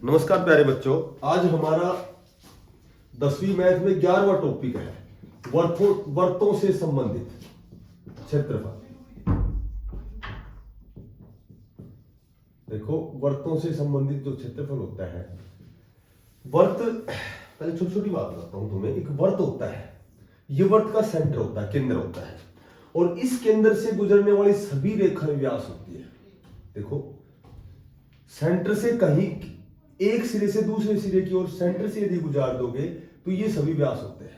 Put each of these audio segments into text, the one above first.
नमस्कार प्यारे बच्चों, आज हमारा 10वीं मैथ में 11वां टॉपिक है वर्तों से संबंधित क्षेत्रफल। देखो, वर्तों से संबंधित जो क्षेत्रफल होता है, वर्त, पहले छोटी छोटी बात बताता हूं तुम्हें। एक वर्त होता है, ये वर्त का सेंटर होता है, केंद्र होता है, और इस केंद्र से गुजरने वाली सभी रेखाएं व्यास होती है। देखो, सेंटर से कहीं एक सिरे से दूसरे सिरे की ओर सेंटर से यदि गुजार दोगे तो ये सभी व्यास होते हैं।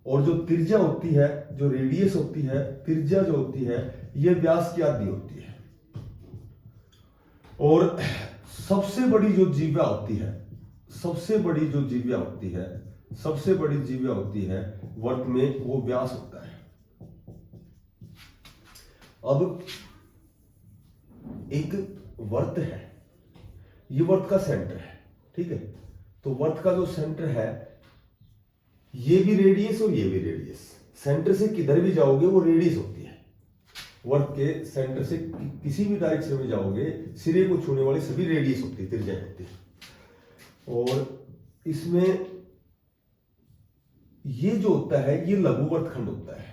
और जो त्रिज्या होती है, जो रेडियस होती है, त्रिज्या जो होती है, ये व्यास की आधी होती है। और सबसे बड़ी जो जीवा होती है, सबसे बड़ी जो जीवा होती है, सबसे बड़ी जीवा होती है वर्त में, वो व्यास होता है। अब एक वर्त है, ये वर्त का सेंटर है, ठीक है। तो वर्त का जो सेंटर है, ये भी रेडियस और ये भी रेडियस, सेंटर से किधर भी जाओगे वो रेडियस होती है। वर्त के सेंटर से किसी भी डायरेक्शन में जाओगे, सिरे को छूने वाली सभी रेडियस होती है, त्रिज्या होती है। और इसमें ये जो होता है, ये लघु वर्तखंड होता है,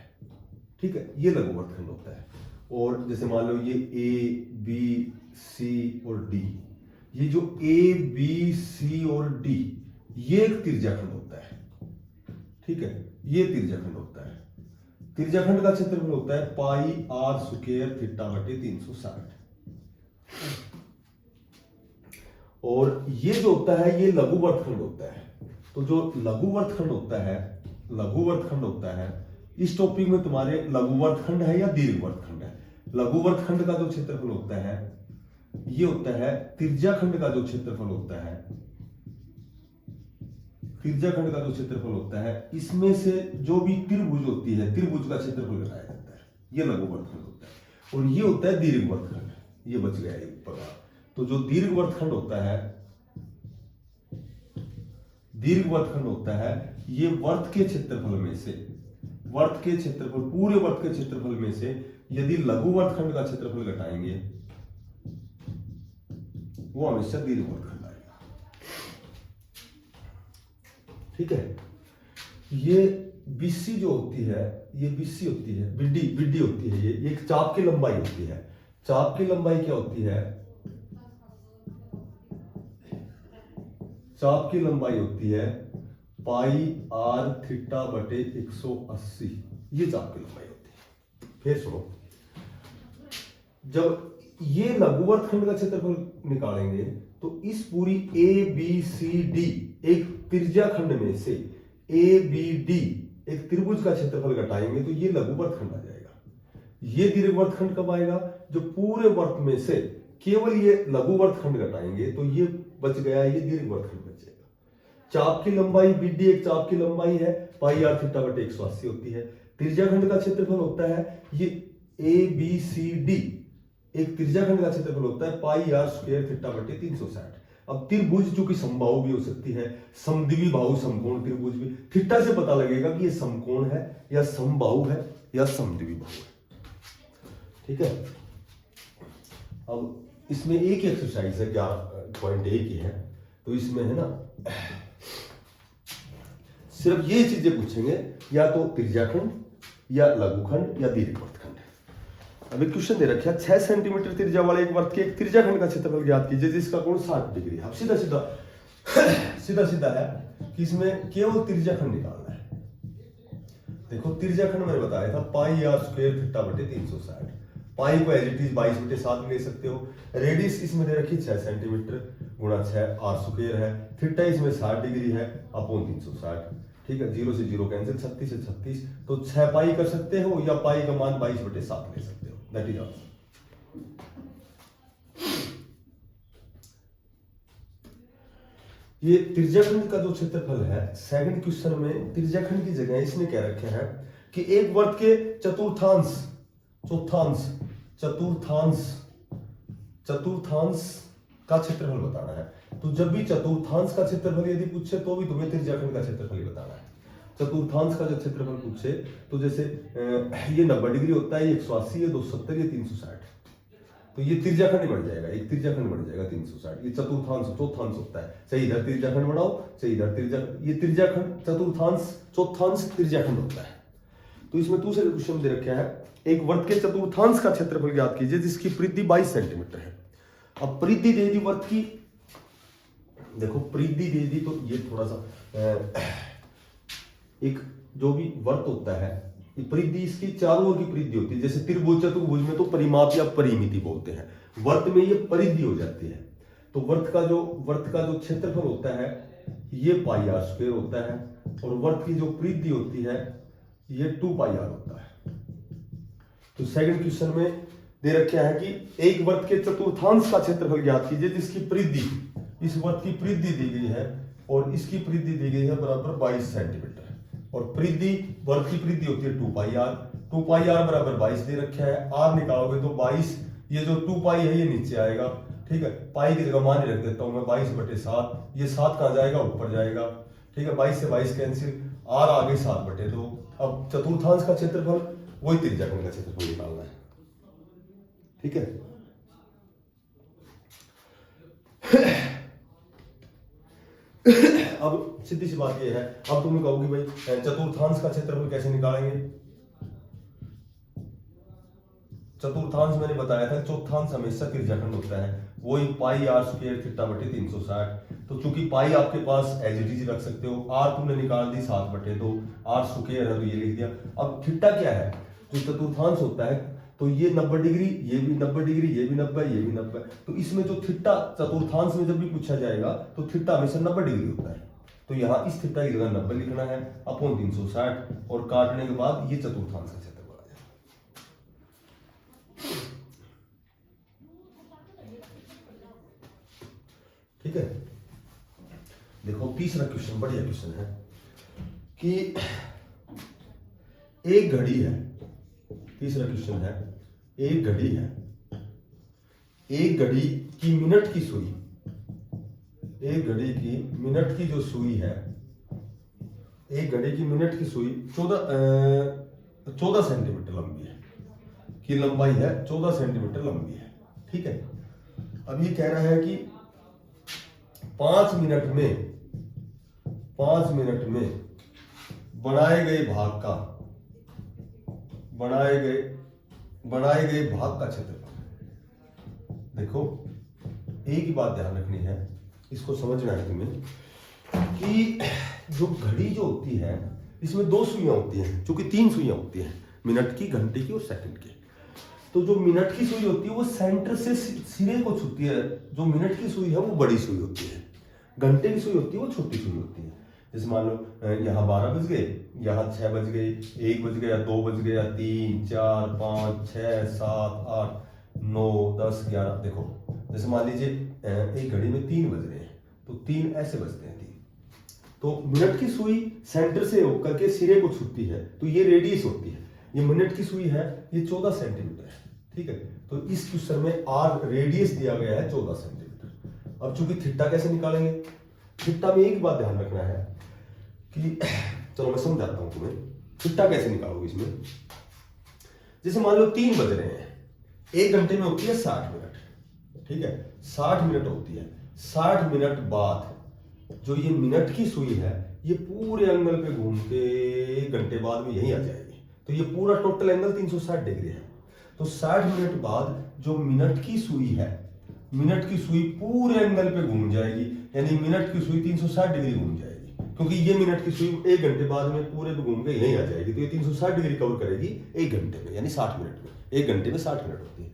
ठीक है, ये लघु वर्तखंड होता है। और जैसे मान लो ये ए बी सी और डी, ये जो ए बी सी और डी, ये एक त्रिज्याखंड होता है, ठीक है, ये त्रिज्याखंड होता है। त्रिज्याखंड का क्षेत्रफल होता है पाई आर स्क्वायर थीटा बटे 360। और ये जो होता है, ये लघु वर्तखंड होता है। तो जो लघु वर्तखंड होता है, लघु वर्तखंड होता है, इस टॉपिक में तुम्हारे लघु वर्तखंड है या दीर्घ वर्तखंड है। लघु वर्तखंड का जो क्षेत्रफल होता है, ये होता है त्रिज्याखंड का जो क्षेत्रफल होता है, त्रिज्याखंड का जो क्षेत्रफल होता है, इसमें से जो भी त्रिभुज होती है, त्रिभुज का क्षेत्रफल घटाया जाता है, ये लघु वर्तखंड होता है। और ये होता है दीर्घ वर्तखंड, ये बच गया एक प्रकार। तो जो दीर्घ वर्तखंड होता है, दीर्घ वर्तखंड होता है, ये वर्त के क्षेत्रफल में से, वर्त के क्षेत्रफल, पूरे वर्त के क्षेत्रफल में से यदि लघु वर्तखंड का क्षेत्रफल घटाएंगे, वो हमेशा दीर्घ वर्तखंड आएगा, ठीक है। ये बीसी जो होती है, ये बीसी होती है, बिड्डी होती है, ये एक चाप की लंबाई होती है। चाप की लंबाई क्या होती है? चाप की लंबाई होती है पाई आर थीटा बटे 180, ये चाप की लंबाई होती है। फिर सुनो, जब ये लघु वर्तखंड का क्षेत्रफल निकालेंगे तो इस पूरी ए बी सी डी, एक त्रिज्याखंड में से ए बी डी, एक त्रिभुज का क्षेत्रफल घटाएंगे तो ये लघु वर्तखंड आ जाएगा। ये दीर्घ वर्तखंड कब आएगा? जो पूरे वर्त में से केवल ये लघु वर्तखंड घटाएंगे तो ये बच गया, ये दीर्घ वर्तखंड बच जाएगा। चाप की लंबाई बीडी एक चाप की लंबाई है, पाई आर थीटा बटे 180 होती है। त्रिज्याखंड का क्षेत्रफल होता है ये ए बी सी डी, एक त्रिज्याखंड का क्षेत्रफल होता है पाई आर स्क्वायर थीटा बटे 360। अब त्रिभुज चूंकि समबाहु भी हो सकती है, समद्विबाहु बाहु समकोण त्रिभुज भी, थीटा से पता लगेगा कि ये समकोण है या समबाहु है या समद्विबाहु है, ठीक है। अब इसमें एक एक्सरसाइज है, 11.1 की है, तो इसमें है ना, सिर्फ ये चीजें पूछेंगे, या तो त्रिज्याखंड या लघुखंड या दीर्घ वर्तखंड। अभी क्वेश्चन दे रखा है 6 सेंटीमीटर त्रिज्या वाले एक वर्त के एक त्रिज्याखंड का क्षेत्रफल ज्ञात कीजिए जिसका कोण 60 डिग्री है। अब सीधा सीधा है कि इसमें केवल त्रिज्याखंड निकालना है। देखो, त्रिज्याखंड मैंने बताया था पाई आर स्क्वायर थीटा बटे 360। पाई को एज इट इज 22/7 ले सकते हो। रेडियस इसमें दे रखी 6 सेंटीमीटर गुणा 6 आर स्क्वायर है। थीटा इसमें 60 डिग्री है अपॉन 360, ठीक है। 0 से 0 कैंसिल, 36 से 36, तो 6 पाई कर सकते हो या पाई का मान 22/7 ले सकते हो। That is answer. ये त्रिज्याखंड का जो क्षेत्रफल है, सेकंड क्वेश्चन में त्रिज्याखंड की जगह इसने क्या रखा है कि एक वर्त के चतुर्थांश का क्षेत्रफल बताना है। तो जब भी चतुर्थांश का क्षेत्रफल यदि पूछे तो भी तुम्हें त्रिज्याखंड का क्षेत्रफल ही बताना है। चतुर्थांश का जो क्षेत्रफल पूछे तो जैसे ये 90 डिग्री होता है, ये 180, ये 270, ये 360। तो ये तिर्जाखंड बन जाएगा, एक तिर्जाखंड बन जाएगा 360। ये चतुर्थांश चौथांश होता है, सही इधर तिर्जाखंड बनाओ, सही इधर ये तिर्जाखंड चतुर्थांश चौथांश तिर्जाखंड होता है। तो इसमें दूसरे क्वेश्चन दे रखा है, एक वर्त के चतुर्थांश का क्षेत्रफल ज्ञात कीजिए जिसकी परिधि 22 सेंटीमीटर है। अब परिधि दे दी वर्त की, देखो परिधि दे दी, तो ये थोड़ा सा एक जो भी वर्त होता है, ये परिधि इसकी चारों ओर की परिधि होती है। जैसे त्रिभुज चतुर्भुज में तो परिमाप या परिमिति बोलते हैं, वर्त में ये परिधि हो जाती है। तो वर्त का जो क्षेत्रफल होता है ये पाई आर स्क्वायर होता है, और वर्त की जो परिधि होती है ये 2 पाई आर होता है। तो सेकंड क्वेश्चन में दे रखा है कि एक वर्त के चतुर्थांश का क्षेत्रफल ज्ञात कीजिए जिसकी परिधि, इस वर्त की परिधि दी गई है और इसकी परिधि दी गई है बराबर 22 सेंटीमीटर, और परिधि वर्त की परिधि होती है 2 पाई आर। 2 पाई आर बराबर 22 दे रखा है, आर निकालोगे तो 22, ये जो 2 पाई है ये नीचे आएगा, ठीक है। पाई की जगह मान ही रख देता हूं मैं 22/7, ये 7 कहां जाएगा, ऊपर जाएगा, ठीक है। 22 से 22 कैंसिल, आर आ गई 7/2। अब चतुर्थांश का क्षेत्रफल वही तिर्जाखंड का क्षेत्रफल निकालना है, ठीक है। अब सीधी सी बात यह है, अब तुम कहोगे भाई चतुर्थांश का क्षेत्रफल कैसे निकालेंगे। चतुर्थांश मैंने बताया था, चौथांश हमेशा तिर्जाखंड होता है, वही पाई आर स्क्वायर थीटा/360। तो चूंकि पाई आपके पास एज इट इज रख सकते हो, आर तुमने निकाल दी 7/2, आर स्क्वायर है तो ये लिख दिया। अब थीटा क्या है, जो चतुर्थांश होता है तो ये 90 डिग्री, ये भी 90 डिग्री, ये भी 90, ये भी 90। तो इसमें जो थीटा चतुर्थांश में जब भी पूछा जाएगा तो थीटा हमेशा 90 डिग्री होता है। तो यहाँ इस थीटा की जगह 90 लिखना है अपॉन 360, और काटने के बाद ये चतुर्थांश का क्षेत्रफल आ जाएगा। ठीक है। देखो तीसरा क्वेश्चन बढ़िया क्वेश्चन है कि एक घड़ी है, तीसरा क्वेश्चन है, एक घड़ी है, एक घड़ी की मिनट की सुई, एक घड़ी की मिनट की जो सुई है, एक घड़ी की मिनट की सुई 14 सेंटीमीटर लंबी है, की लंबाई है 14 सेंटीमीटर लंबी है, ठीक है। अब ये कह रहा है कि 5 मिनट में बनाए गए भाग का क्षेत्रफल। देखो एक ही बात ध्यान रखनी है, इसको समझना है तुम्हें कि जो घड़ी जो होती है इसमें 2 सुइयां होती हैं, चूंकि 3 सुइयां होती हैं, मिनट की, घंटे की और सेकंड की। तो जो मिनट की सुई होती है वो सेंटर से सिरे को छूती है, जो मिनट की सुई है वो बड़ी सुई होती है, घंटे की सुई होती है वो छोटी सुई होती है। जैसे मान लो यहाँ 12 बज गए, यहाँ 6 बज गए, 1 बज गया, 2 बज गया, 3, 4, 5, 6, 7, 8, 9, 10, 11। देखो जैसे मान लीजिए एक घड़ी में 3 बज रहे हैं, तो 3 ऐसे बजते हैं 3। तो मिनट की सुई सेंटर से होकर के सिरे को छूती है, तो ये रेडियस होती है। ये मिनट की सुई है, ये 14 सेंटीमीटर है, ठीक है। तो इस क्वेश्चन में आर रेडियस दिया गया है 14 सेंटीमीटर। अब चूंकि थीटा कैसे निकालेंगे, थीटा में एक बात ध्यान रखना है कि चलो मैं समझाता हूं तुम्हें, थीटा कैसे निकालोगे इसमें। जैसे मान लो 3 बज रहे हैं, 1 घंटे में होती है 60 मिनट, ठीक है, 60 मिनट होती है। 60 मिनट बाद जो ये मिनट की सुई है ये पूरे एंगल पे घूम के 1 घंटे बाद में यही आ जाएगी, तो ये पूरा टोटल एंगल 360 डिग्री है। तो 60 मिनट बाद जो मिनट की सुई है, मिनट की सुई पूरे एंगल पे घूम जाएगी, यानी मिनट की सुई 360 डिग्री घूम जाएगी, क्योंकि ये मिनट की सुई 1 घंटे बाद में पूरे पे घूम के यहीं आ जाएगी। तो ये 360 डिग्री कवर करेगी 1 घंटे में, यानी 60 मिनट में। 1 घंटे में 60 मिनट होती है।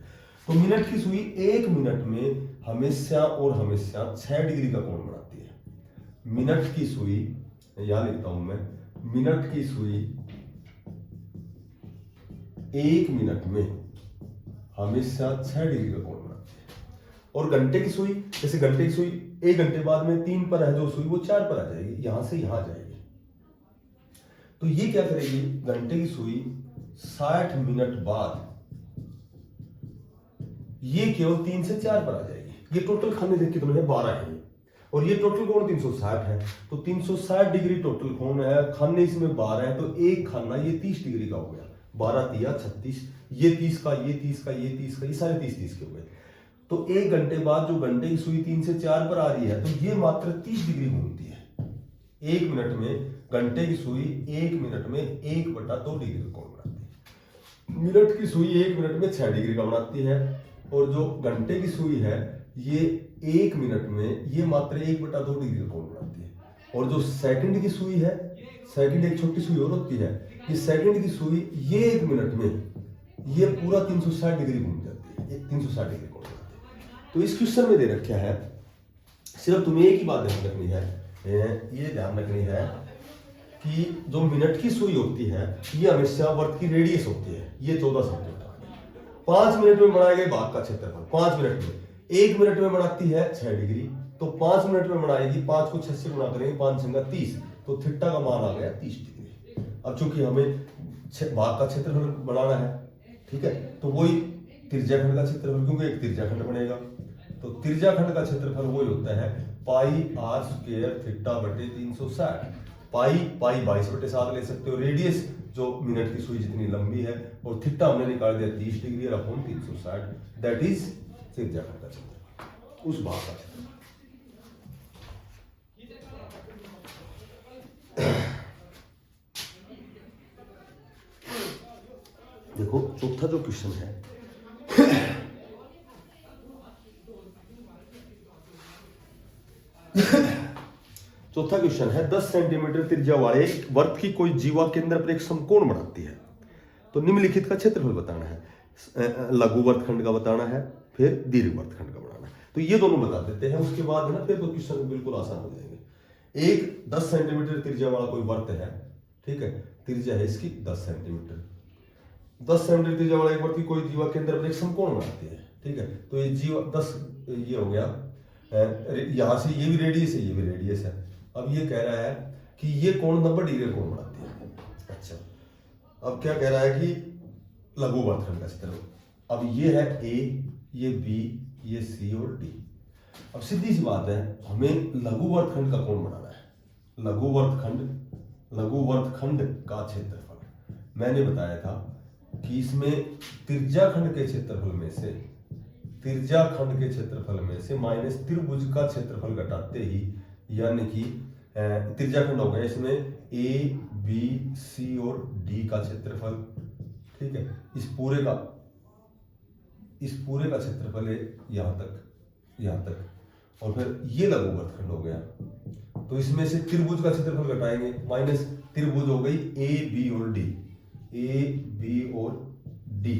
तो मिनट की सुई 1 मिनट में हमेशा और हमेशा 6 डिग्री का कोण बनाती है। मिनट की सुई, यहां लिखता हूं मैं, मिनट की सुई 1 मिनट में हमेशा 6 डिग्री का कोण बनाती है। और घंटे की सुई, जैसे घंटे की सुई 1 घंटे बाद में 3 पर है जो सुई, वो 4 पर आ जाएगी, यहां से यहां जाएगी। तो ये क्या करेगी, घंटे की सुई 60 मिनट बाद ये केवल 3 से 4 पर आ जाएगी। ये टोटल खाने देख के तुमने 12 है, और ये टोटल कोण 360 है, तो 360 डिग्री टोटल कोण है। खाने इसमें 12 है, तो एक खाना ये 30 डिग्री का हो गया, 12 तिया 36, ये 30 का, ये 30 का, ये 30 का, ये सारे 30 के हो गए। तो 1 घंटे बाद जो घंटे की सुई 3 से 4 पर आ रही है, तो ये मात्र 30 डिग्री घूमती है। 1 मिनट में घंटे की सुई 1 मिनट में 1/2 डिग्री का कोण बनाती है। मिनट की सुई 1 मिनट में 6 डिग्री का बनाती है, और जो घंटे की सुई है ये 1 मिनट में ये मात्र 1/2 डिग्री का कोण बनाती है। और जो सेकंड की सुई है, सेकंड एक छोटी सुई और होती है, ये सेकंड की सुई ये 1 मिनट में ये पूरा 360 डिग्री घूम जाती है, 360 डिग्री कोण बनाती है। तो इस क्वेश्चन में दे रखा है, सिर्फ तुम्हें एक ही बात ध्यान रखनी है, ये ध्यान रखनी है कि जो मिनट की सुई होती है ये हमेशा वर्त की रेडियस होती है। ये 14 सेंटीमीटर 5 मिनट में बनाए गए भाग का क्षेत्रफल 5 मिनट में, 1 मिनट में बनाती है 6 डिग्री, तो 5 मिनट में बनाएगी, 5 को 6 से गुणा करेंगे, 5 6 30, तो थीटा का मान आ गया 30 डिग्री। अब चूंकि हमें भाग का क्षेत्रफल बनाना है, ठीक है, तो वही त्रिज्याखंड का क्षेत्रफल, क्योंकि एक त्रिज्याखंड बनेगा, तो त्रिज्याखंड का क्षेत्रफल वही होता है पाई r स्क्वायर थीटा बटे 360। पाई 22/7 ले सकते हो, रेडियस जो मिनट की सुई जितनी लंबी है, और थीटा हमने निकाल दिया 30 डिग्री और अपॉन 360, दैट इज त्रिज्याखंड का क्षेत्रफल, उस भाग का क्षेत्रफल। देखो चौथा जो क्वेश्चन है, चौथा क्वेश्चन है 10 सेंटीमीटर त्रिज्या वाले वर्त की कोई जीवा केंद्र पर एक समकोण बनाती है, तो निम्नलिखित का क्षेत्रफल बताना है। लघु वर्तखंड का बताना है, फिर दीर्घ वर्तखंड का बनाना है। तो ये दोनों बता देते हैं, उसके बाद है ना फिर तो क्वेश्चन बिल्कुल आसान हो जाएंगे। एक 10 सेंटीमीटर त्रिज्या वाला कोई वर्त है, ठीक है, त्रिज्या है इसकी 10 सेंटीमीटर। 10 सेंटीमीटर त्रिज्या वाला एक वर्त की कोई जीवा केंद्र पर एक समकोण बनाती है, ठीक है। तो ये जीवा 10 ये हो गया, यहां से ये भी रेडियस है, ये भी रेडियस है। अब ये कह रहा है कि ये कोण 90 डिग्री कोण बनाती है। अच्छा, अब क्या कह रहा है कि लघु वर्तखंड का क्षेत्रफल। अब ये है ए, ये बी, ये सी और डी। अब सीधी सी बात है, हमें लघु वर्तखंड का कोण बनाना है। लघु वर्तखंड का क्षेत्रफल मैंने बताया था कि इसमें त्रिज्याखंड के क्षेत्रफल में से माइनस त्रिभुज का क्षेत्रफल घटाते ही, यानी कि त्रिज्याखंड हो गया, इसमें ए बी सी और डी का क्षेत्रफल, ठीक है, इस पूरे का क्षेत्रफल है यहां तक, और फिर ये लघु वर्तखंड हो गया। तो इसमें से त्रिभुज का क्षेत्रफल घटाएंगे, माइनस त्रिभुज हो गई ए बी और डी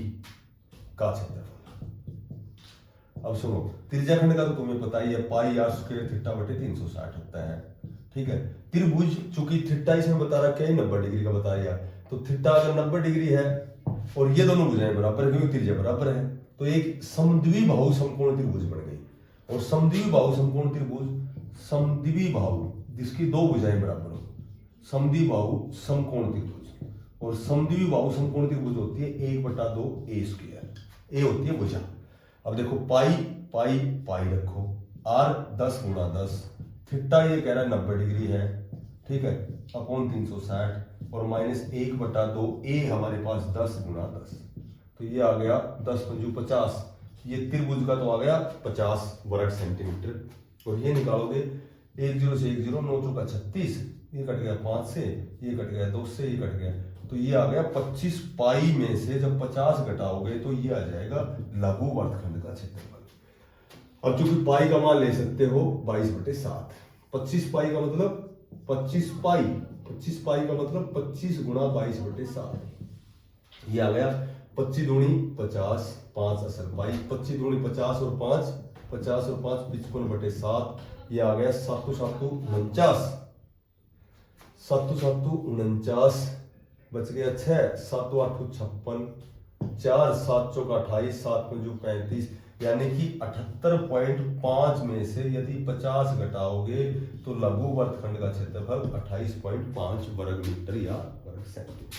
का क्षेत्रफल। अब सुनो, त्रिज्याखंड का तो तुम्हें पता ही है, पाई r स्क्वायर थीटा बटे 360 होता है, ठीक है। त्रिभुज चूंकि थीटा इसमें बता रखा है 90 डिग्री का बता दिया, तो थीटा अगर 90 डिग्री है और ये दोनों भुजाएं बराबर है, क्योंकि त्रिज्या बराबर है, तो एक समद्विबाहु समकोण त्रिभुज बन गई। और समद्विबाहु समकोण त्रिभुज, समद्विबाहु जिसकी दो भुजाएं बराबर हो, समद्विबाहु समकोण त्रिभुज, और समद्विबाहु समकोण त्रिभुज होती है 1/2 a स्क्वायर, ए होती है भुजा। अब देखो पाई रखो, r 10 गुणा 10, थीटा ये कह रहा है 90 डिग्री है, ठीक है, अपॉन 360, और माइनस 1/2 a हमारे पास 10 गुणा 10, तो ये आ गया 10 पंजू 50, ये त्रिभुज का तो आ गया 50 वर्ग सेंटीमीटर। और ये निकालोगे 10 से 10, 9 चौका 36, ये कट गया 5 से, ये कट गया 2 से, ये कट गया, तो ये आ गया 25 पाई में से जब 50 घटाओगे तो ये आ जाएगा लघु वर्तखंड का क्षेत्रफल। अब चूंकि पाई का मान ले सकते हो 22/7, 25 पाई का मतलब 25 पाई का मतलब 25 गुणा 22/7, ये आ गया 25 दूनी 50, 5 असल पाई, 25 दूनी 50 और 5 55/7, ये आ गया 7 7 49, 7 बच गया 6, 7 8 56, 4 7 चौका 28, 7 पंजू 35, यानी कि 78.5 में से यदि 50 घटाओगे तो लघु वर्तखंड का क्षेत्रफल 28.5 वर्ग मीटर या वर्ग सेंटीमीटर।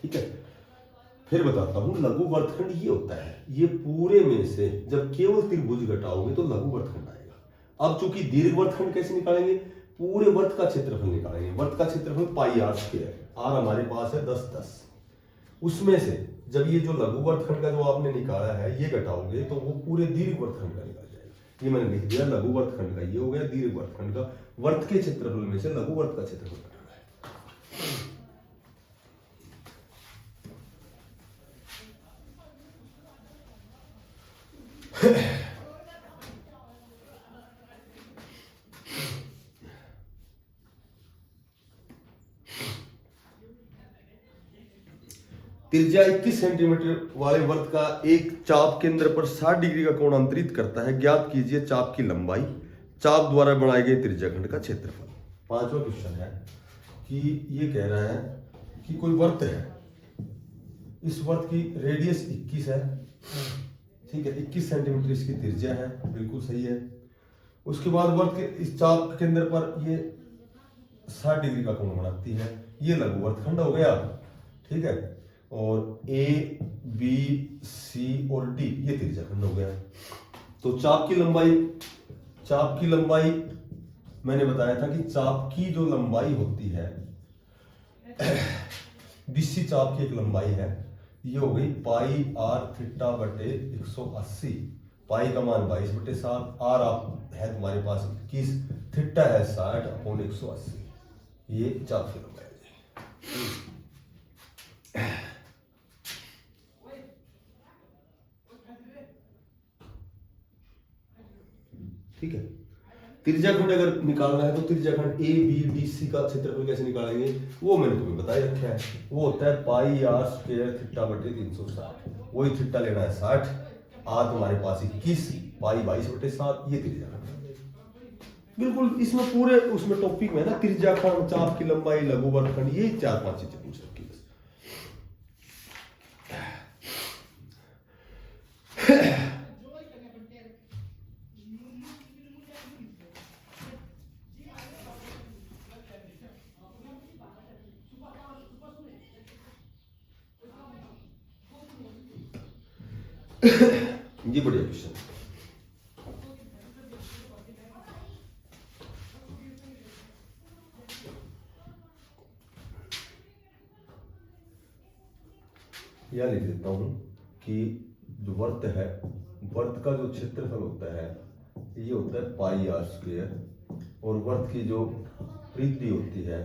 ठीक है, फिर बताता हूं, लघु वर्तखंड ये होता है, ये पूरे में से जब केवल त्रिभुज घटाओगे तो लघु वर्तखंड आएगा। अब चूंकि दीर्घ वर्तखंड कैसे निकालेंगे, पूरे वर्त का क्षेत्रफल निकालेंगे। वर्त का क्षेत्रफल पाई r स्क्वायर, r हमारे पास है 10 10, उसमें से जब ये जो लघु वर्तखंड का जो आपने निकाला है ये घटाओगे तो वो पूरे दीर्घ वर्तखंड का निकल जाएगा। ये मैंने लिख दिया लघु वर्तखंड का, ये हो गया दीर्घ वर्तखंड का। वर्त के क्षेत्रफल में से लघु वर्त का क्षेत्रफल घटाना है। त्रिज्या 21 सेंटीमीटर वाले वर्त का एक चाप केंद्र पर 60 डिग्री का कोण अंतरित करता है। ज्ञात कीजिए चाप की लंबाई, चाप द्वारा बनाए गए त्रिज्याखंड का क्षेत्रफल। पांचवा क्वेश्चन है कि ये कह रहा है कि कोई वर्त है, इस वर्त की रेडियस 21 है, ठीक है, 21 सेंटीमीटर इसकी त्रिज्या है, बिल्कुल सही है। उसके बाद वर्त के इस चाप केंद्र पर ये 60 डिग्री का कोण बनाती है। ये लघु वर्तखंड हो गया, ठीक है, और ए बी सी और डी ये त्रिज्याखंड हो गया। तो चाप की लंबाई मैंने बताया था कि चाप की जो लंबाई होती है बीसी चाप की एक लंबाई है, ये हो गई पाई आर थीटा बटे 180। पाई का मान 22/7, आर आप है तुम्हारे पास 21, थीटा है 60/180। ये चाप की लंबाई है। ठीक है, त्रिज्याखंड अगर निकालना है तो त्रिज्याखंड ए बी डी सी का क्षेत्रफल कैसे निकालेंगे वो मैंने तुम्हें बता ही रखा है। वो होता है पाई आर स्क्वायर थीटा बटे 360। वही थीटा लेना है 60, आर तुम्हारे पास 21, पाई 22/7। ये त्रिज्याखंड बिल्कुल इसमें पूरे उसमें टॉपिक में ना त्रिज्याखंड, चाप की लंबाई, लघु वर्तखंड, ये 4-5 चीजें पूछ रखी बस। ये बढ़िया क्वेश्चन है। यह लिख देता हूं कि जो वर्त है, वर्त का जो क्षेत्रफल होता है ये होता है पाई आर स्क्वायर, और वर्त की जो परिधि होती है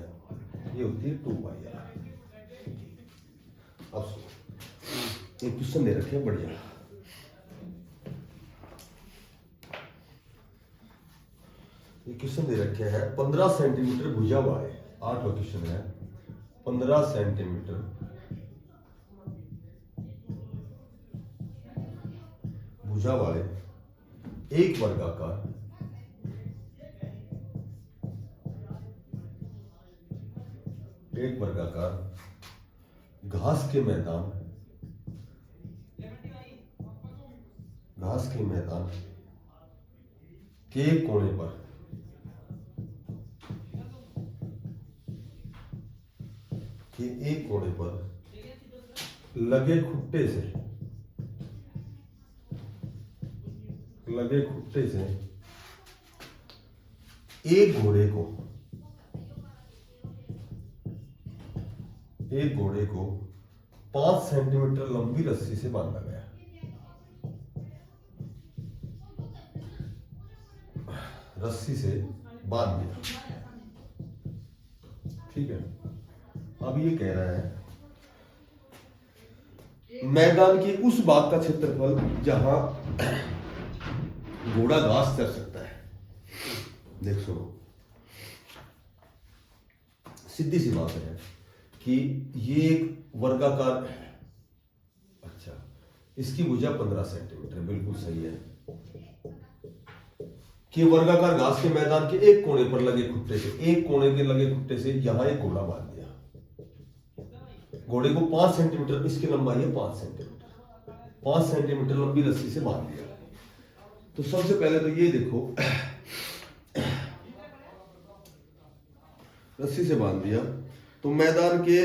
ये होती है 2 पाई आर। अब एक क्वेश्चन दे रखे हैं बढ़िया। ये क्वेश्चन दे रखे हैं 15 सेंटीमीटर भुजा वाले, 8वां क्वेश्चन है, 15 सेंटीमीटर भुजा वाले एक वर्गाकार घास के मैदान के कोने पर एक कोने पर लगे खुट्टे से एक घोड़े को 5 सेंटीमीटर लंबी रस्सी से बांधा गया। रस्सी से बांध दिया, ठीक है। अब ये कह रहा है मैदान के उस भाग का क्षेत्रफल जहां घोड़ा घास चर सकता है। देख सुनो, सीधी सी बात है कि ये एक वर्गाकार, अच्छा, इसकी भुजा 15 सेंटीमीटर, बिल्कुल सही है कि वर्गाकार घास के मैदान के एक कोने पर लगे खुट्टे से यहां एक घोड़ा बांध दिया। घोड़े को 5 सेंटीमीटर, इसकी लंबाई है 5 सेंटीमीटर, 5 सेंटीमीटर लंबी रस्सी से बांध दिया। तो सबसे पहले तो ये देखो, रस्सी से बांध दिया तो मैदान के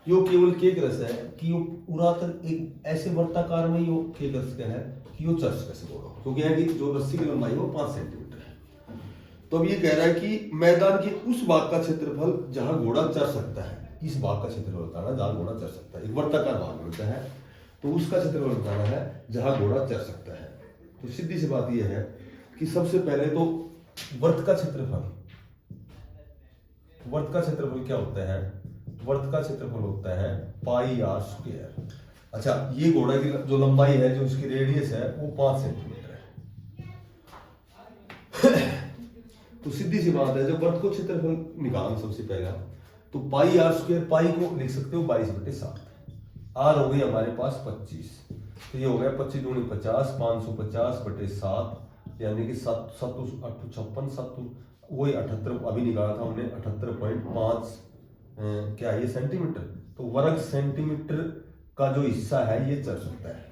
यो केवल केक रस है कि यो पूरा तक एक ऐसे वर्ताकार में यो केक रस का है कि यो चर्च कैसे बोलो, क्योंकि है कि जो रस्सी की लंबाई है वो 5 सेंटीमीटर है। तो अब ये कह रहा है कि मैदान के उस भाग का क्षेत्रफल जहां घोड़ा चर सकता है, इस भाग का क्षेत्रफल बताना जहां घोड़ा चढ़ सकता है। एक वर्ताकार भाग मिलता है तो उसका क्षेत्रफल बताना है जहां घोड़ा चढ़ सकता है। तो सीधी सी बात यह है कि सबसे पहले तो वर्त का क्षेत्रफल क्या होता है? वर्त का क्षेत्रफल होता है पाई आर स्क्वायर। अच्छा, ये घोड़ा की जो लंबाई है, जो इसकी रेडियस है, वो 5 सेंटीमीटर है। तो सीधी सी बात है, जब वर्त को क्षेत्रफल निकालना सबसे पहला, तो पाई आर स्क्वायर, पाई को लिख सकते हो 22/7, आर हो गई हमारे पास 25, तो ये हो गया 25 दूनी 50, 550/7, यानी कि 7 7 8 56 7 वही 78, अभी निकाला था हमने 78.5 क्या ये सेंटीमीटर। तो वर्ग सेंटीमीटर का जो हिस्सा है ये चढ़ सकता है,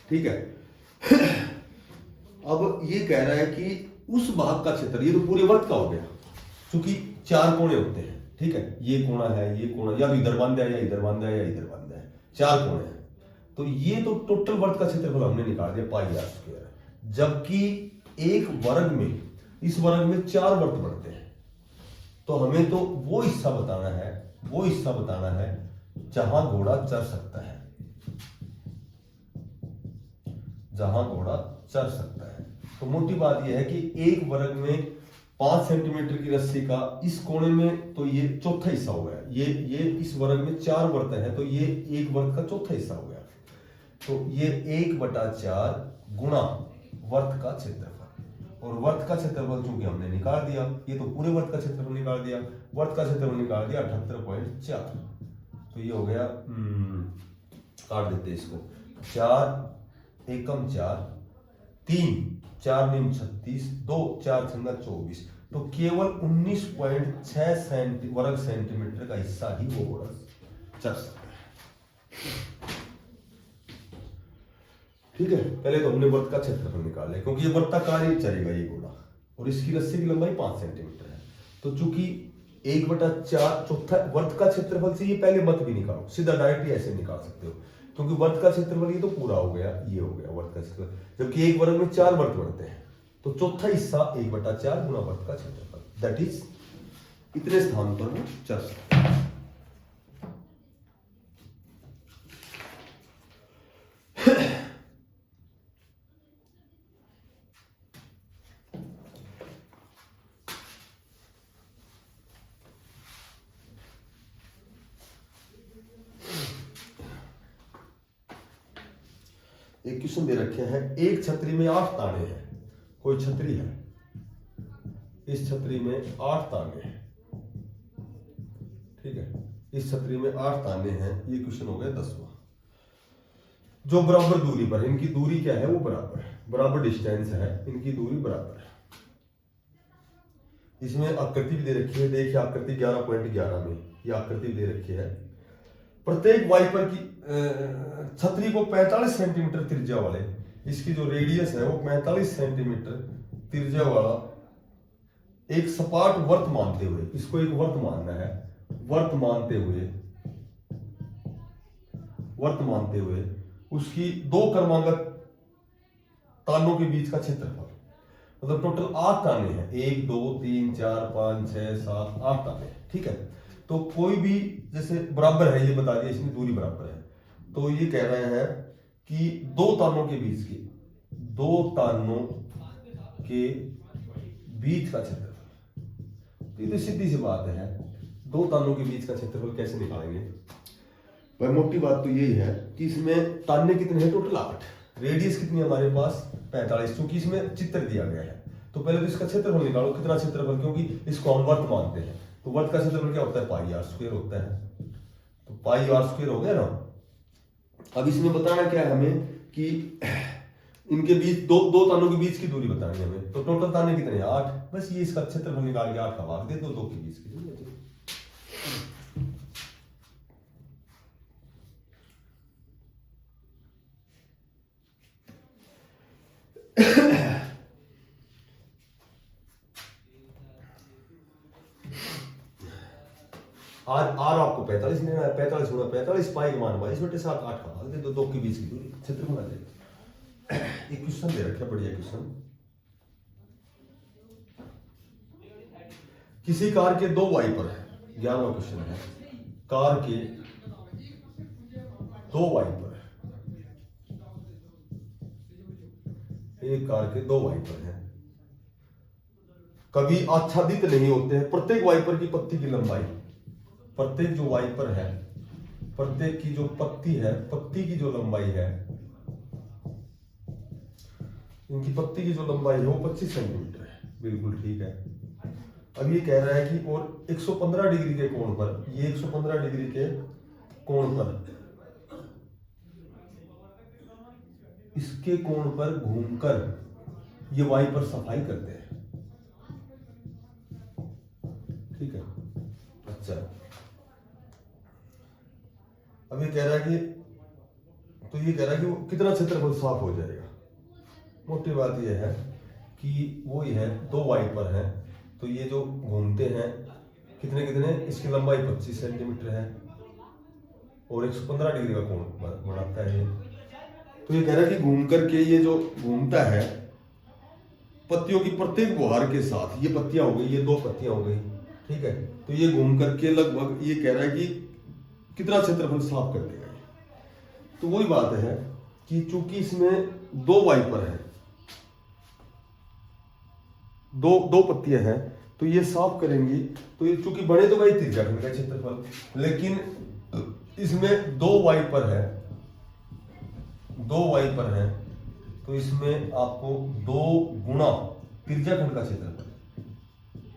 ठीक है। अब ये कह रहा है कि उस भाग का क्षेत्र, ये तो पूरे वर्ग का हो गया, क्योंकि 4 कोने होते हैं, ठीक है। ये कोना है, ये कोना, या इधर बांधा है, या इधर बांधा है, या इधर बांधा है, 4 कोने हैं। तो ये तो टोटल वर्ग का क्षेत्रफल हमने निकाल दिया पाई आर स्क्वायर। जबकि एक वर्ग में, इस वर्ग में 4 वर्ग बनते हैं, तो हमें तो वो हिस्सा बताना है जहां घोड़ा चढ़ सकता है, तो मोटी बात यह है कि एक वर्ग में 5 सेंटीमीटर की रस्सी का इस कोने में, तो ये चौथा हिस्सा हो गया। ये इस वर्ग में 4 वर्ग है, तो ये एक वर्ग का चौथा हिस्सा हो गया। तो ये 1/4 गुणा वर्ग का क्षेत्रफल, और वर्ग का क्षेत्रफल चूंकि हमने निकाल दिया, ये तो पूरे वर्ग का क्षेत्रफल निकाल दिया, वर्ग का क्षेत्रफल निकाल दिया 78.4, तो ये हो गया, काट देते इसको, 4 एकम 4, 3 4 नीम 36, 2 4 छंगा 24, तो केवल 19.6 वर्ग सेंटीमीटर का हिस्सा ही वो घोड़ा चढ़ सकता है, ठीक है। पहले तो हमने वर्त का क्षेत्रफल निकाल लिया, क्योंकि ये वर्ताकार ही चलेगा ये घोड़ा, और इसकी रस्सी की लंबाई 5 सेंटीमीटर है। तो चूंकि 1/4 चौथा वर्त का क्षेत्रफल से ये पहले मत भी निकालो, सीधा डायरेक्ट ऐसे निकाल सकते हो, क्योंकि वर्त का क्षेत्रफल ये तो पूरा हो गया, ये हो गया वर्त का क्षेत्रफल। जबकि एक वर्ग में 4 वर्ग बनते हैं, तो चौथा हिस्सा 1/4 गुणा वर्त का क्षेत्रफल, दैट इज इतने स्थान पर वो चढ़ सकता है। एक क्वेश्चन दे रखे हैं, एक छतरी में 8 ताने हैं, कोई छतरी है, इस छतरी में 8 ताने हैं, ठीक है, इस छतरी में 8 ताने हैं। ये क्वेश्चन हो गया 10वां। जो बराबर दूरी पर, इनकी दूरी क्या है, वो बराबर डिस्टेंस है, इनकी दूरी बराबर है। इसमें आकृति भी दे रखी है, देखिए आकृति 11.11 में ये आकृति दे रखी है। प्रत्येक वाइपर की छतरी को 45 सेंटीमीटर त्रिज्या वाले, इसकी जो रेडियस है वो 45 सेंटीमीटर त्रिज्या वाला एक सपाट वर्त मानते हुए, इसको एक वर्त मानना है, वर्त मानते हुए उसकी 2 क्रमांगत तानों के बीच का क्षेत्रफल, मतलब टोटल 8 ताने हैं, 1 2 3 4 5 6 7 8 ताने, ठीक है। तो कोई भी जैसे बराबर है, ये बता दिया इसमें दूरी बराबर है, तो ये कह रहे हैं कि 2 तानों के बीच का क्षेत्रफल, तो ये तो सीधी सी बात है, 2 तानों के बीच का क्षेत्रफल कैसे निकालेंगे भाई। मोटी बात तो यही है कि इसमें ताने कितने हैं, टोटल 8, रेडियस कितनी है हमारे पास 45, क्योंकि इसमें चित्र दिया गया है। तो पहले तो इसका क्षेत्रफल निकालो, कितना क्षेत्रफल, क्योंकि इसको हम वर्त मानते हैं, तो वर्त का क्षेत्रफल क्या होता है, पाई आर स्क्वायर होता है, तो पाई आर स्क्वायर हो गया ना। अब इसमें बताना क्या है हमें कि इनके बीच दो तानों के बीच की दूरी बतानी है हमें, तो टोटल ताने कितने हैं 8, बस ये इसका क्षेत्रफल निकाल के 8 का भाग दे दो, 2 के बीच की दूरी। आर आपको 45 लेना है, 45 गुणा 45 पाई का मान 22/7 8 का भाग दे दो, 2 के बीच की दूरी क्षेत्रफल आ जाएगा। एक क्वेश्चन दे रखा, बढ़िया क्वेश्चन। किसी कार के 2 वाइपर हैं, 11वां क्वेश्चन है, कार के 2 वाइपर है, एक कार के 2 वाइपर हैं, कभी आच्छादित नहीं होते हैं। प्रत्येक वाइपर की पत्ती की लंबाई, प्रत्येक जो वाइपर है, प्रत्येक की जो पत्ती है, पत्ती की जो लंबाई है, इनकी पत्ती की जो लंबाई है वो 25 सेंटीमीटर है। बिल्कुल ठीक है। अब ये कह रहा है कि और 115 डिग्री के कोण पर, ये 115 डिग्री के कोण पर, इसके कोण पर घूमकर ये वाइपर सफाई करते हैं। ठीक है। अच्छा, अब ये कह रहा है कि, तो ये कह रहा है कि वो कितना क्षेत्रफल साफ हो जाएगा। मोटी बात यह है कि वो ही है, 2 वाइपर हैं, तो ये जो घूमते हैं कितने कितने, इसकी लंबाई 25 सेंटीमीटर है और 115 डिग्री का कोण बनाता है। तो ये कह रहा है कि घूम करके ये जो घूमता है पत्तियों की प्रत्येक बुहार के साथ, ये पत्तियां हो गई, ये 2 पत्तियां हो गई, ठीक है, तो ये घूम करके लगभग ये कह रहा है कि कितना क्षेत्रफल साफ कर देगा। तो वही बात है कि चूंकि इसमें 2 वाइपर है, दो पत्तियां हैं, तो ये साफ करेंगी, तो ये चूंकि बड़े तो भाई त्रिज्याखंड का क्षेत्रफल, लेकिन इसमें 2 वाइपर है, 2 वाइपर है, तो इसमें आपको 2 गुना त्रिज्याखंड का क्षेत्रफल,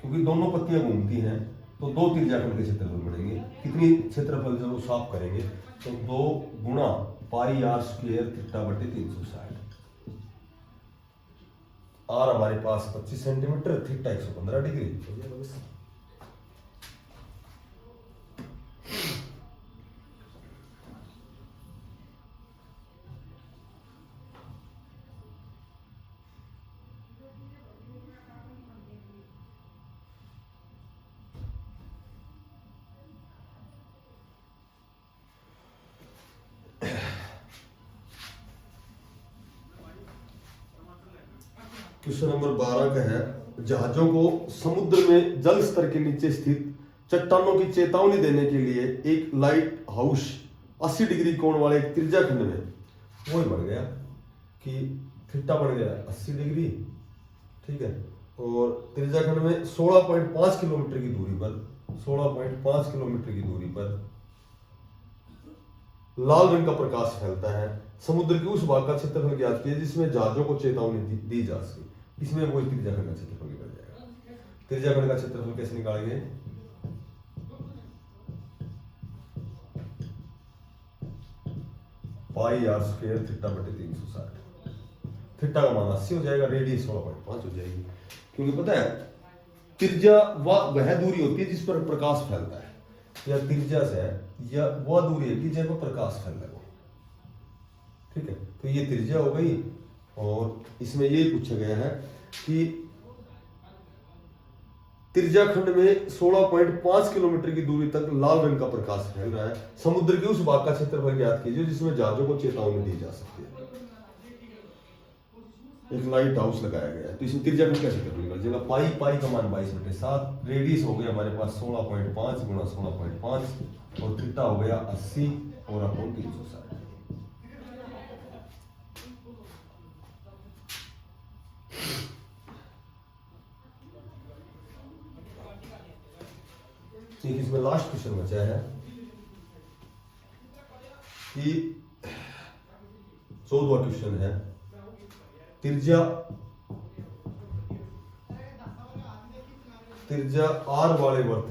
क्योंकि दोनों पत्तियां घूमती हैं तो 2 त्रिज्याखंड के क्षेत्रफल बनेंगे। कितनी क्षेत्रफल जब वो साफ करेंगे तो 2 गुना पाई आर स्क्वायर थीटा बटे 360। आर हमारे पास 25 centimetre, theta 115 degree. Question number 12 का है, जहाजों को समुद्र में जल स्तर के नीचे स्थित चट्टानों की चेतावनी देने के लिए एक लाइट हाउस 80 डिग्री कोण वाले एक त्रिज्याखंड में, वही बन गया कि थीटा बन गया 80 डिग्री, ठीक है, और त्रिज्याखंड में 16.5 किलोमीटर की दूरी पर, 16.5 किलोमीटर की दूरी पर लाल रंग का प्रकाश फैलता है। समुद्र के उस भाग का क्षेत्रफल ज्ञात कीजिए जिसमें जहाजों को चेतावनी दी जा सके। इसमें वही त्रिज्याखंड का क्षेत्रफल निकल जाएगा। त्रिज्याखंड का क्षेत्रफल कैसे निकालेंगे, पाई आर स्क्वायर थीटा बटे 360। थीटा का मान 80 हो जाएगा, रेडियस 16.5 हो जाएगी, क्योंकि पता है त्रिज्या वह दूरी होती है जिस पर प्रकाश फैलता है, या त्रिज्या से या वह दूरी है कि जब पर प्रकाश फैल रहा हो। ठीक है, तो ये त्रिज्या हो गई, और इसमें ये पूछा गया है कि त्रिज्याखंड में 16.5 किलोमीटर की दूरी तक लाल रंग का प्रकाश फैल रहा है। समुद्र के उस भाग का क्षेत्रफल ज्ञात कीजिए जिसमें जहाजों को चेतावनी दी जा सकती है। एक लाइट हाउस लगाया गया है, तो इसमें त्रिज्याखंड का क्षेत्रफल निकल जाएगा। पाई पाई का मान 22/7, रेडियस हो गया हमारे पास 16.5 गुणा 16.5, और थीटा हो गया 80 और अपॉन 360। ठीक, इसमें लास्ट क्वेश्चन बचा है कि 14वां क्वेश्चन है, त्रिज्या आर वाले वर्त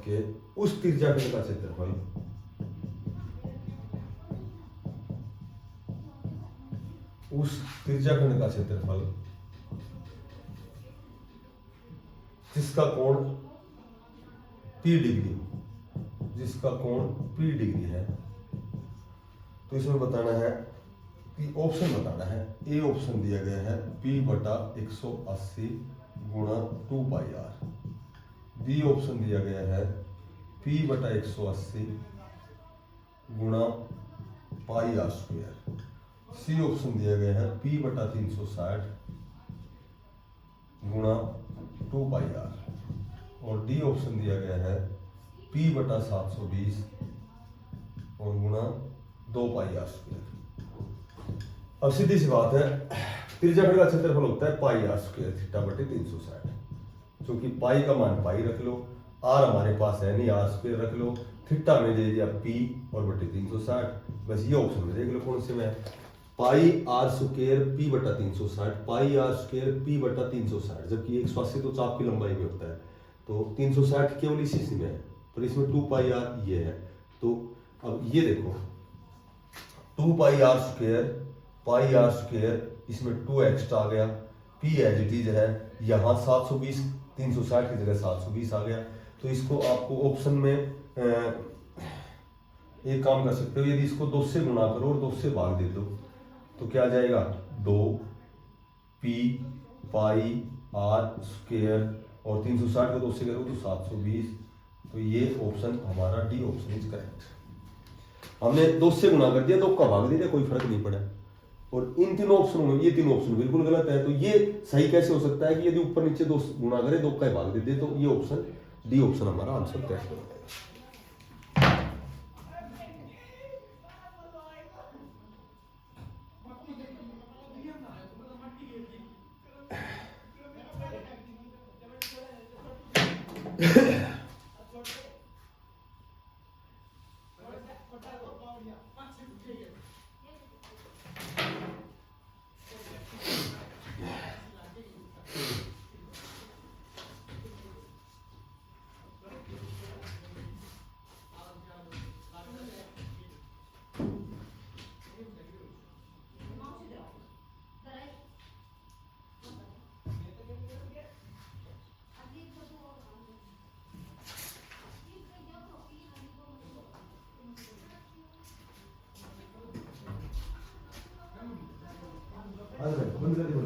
के उस त्रिज्याखंड का क्षेत्रफल जिसका कोण P डिग्री है। तो इसमें बताना है कि ऑप्शन बताना है। ए ऑप्शन दिया गया है P/180 गुणा 2πr। बी ऑप्शन दिया गया है P/180 गुणा πr²। सी ऑप्शन दिया गया है P/360 गुणा 2πr, और डी ऑप्शन दिया गया है P/720 और गुणा 2πr²। अब सीधी सी बात है, त्रिज्या खंड का क्षेत्रफल होता है πr² θ/360, क्योंकि पाई का मान पाई रख लो, आर हमारे पास है नहीं, r² रख लो, थीटा में दे दिया p और बटे 360। बस ये ऑप्शन में देख लो कौन से में है, πr² p/360, πr² p/360, जबकि 180 तो चाप की लंबाई में होता है, तो 360 केवल इसी में है, पर इसमें 2πr ये है। तो अब ये देखो 2πr², πr², इसमें 2 एक्स्ट्रा आ गया, p एज इट इज है, यहाँ 720, 360 की जगह 720 आ गया। तो इसको आपको ऑप्शन में एक काम कर सकते हो, यदि इसको 2 से गुणा करो और 2 से भाग दे दो तो क्या आ जाएगा, 2p πr² और 360 को 2 से करो तो 720। तो ये ऑप्शन हमारा डी ऑप्शन इज करेक्ट। हमने 2 से गुणा कर दिया, 2 का भाग दे दिया, कोई फर्क नहीं पड़ा। और इन तीनों ऑप्शनों में ये तीनों ऑप्शन बिल्कुल गलत है। तो ये सही कैसे हो सकता है कि यदि ऊपर नीचे 2 गुणा करे, 2 का भाग दे दे, तो ये ऑप्शन डी ऑप्शन हमारा आंसर करेक्ट हो जाएगा। बंद कर दो।